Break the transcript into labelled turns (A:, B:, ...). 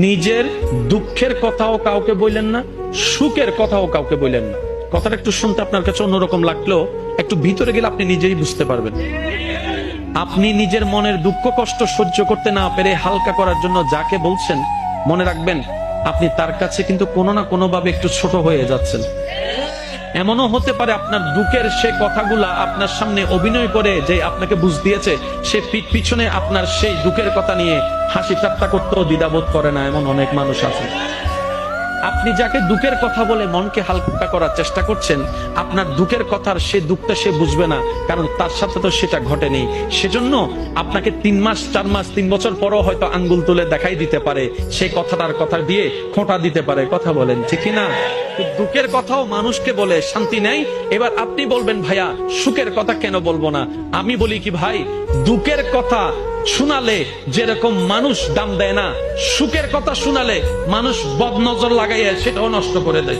A: নিজের দুঃখের কথাও কাউকে বললেন না, সুখের কথাও কাউকে বললেন না। কথাটা একটু শুনতে আপনার কাছে অন্যরকম লাগলেও একটু ভিতরে গেলে আপনি নিজেই বুঝতে পারবেন। আপনি নিজের মনের দুঃখ কষ্ট সহ্য করতে না পেরে হালকা করার জন্য যাকে বলছেন, মনে রাখবেন আপনি তার কাছে কিন্তু কোনো না কোনো ভাবে একটু ছোট হয়ে যাচ্ছেন। এমনও হতে পারে আপনার দুঃখের সে কথাগুলা আপনার সামনে অভিনয় করে যে আপনাকে বুঝ দিয়েছে, সে পিছনে আপনার সেই দুঃখের কথা নিয়ে হাসি ঠাট্টা করতেও দ্বিধাবোধ করে না, এমন অনেক মানুষ আছে। আপনি যাকে দুঃখের কথা বলে মনকে হালকা করার চেষ্টা করছেন, আপনার দুঃখের কথার সে দুঃখটা সে বুঝবে না, কারণ তার সাথে তো সেটা ঘটেনি। সেজন্য আপনাকে 3 মাস 4 মাস 3 বছর পরও হয়তো আঙ্গুল তুলে দেখাই দিতে পারে, সেই কথাটার কথা দিয়ে খোঁটা দিতে পারে। কথা বলেন ঠিক না? দুঃখের কথাও মানুষকে বলে শান্তি নেই। এবার আপনি বলবেন ভাইয়া সুখের কথা কেন বলবো না? আমি বলি কি ভাই, দুঃখের কথা শোনালে যেরকম মানুষ দাম দেয় না, সুখের কথা শোনালে মানুষ বদনজর লাগাইয়া সেটাও নষ্ট করে দেয়।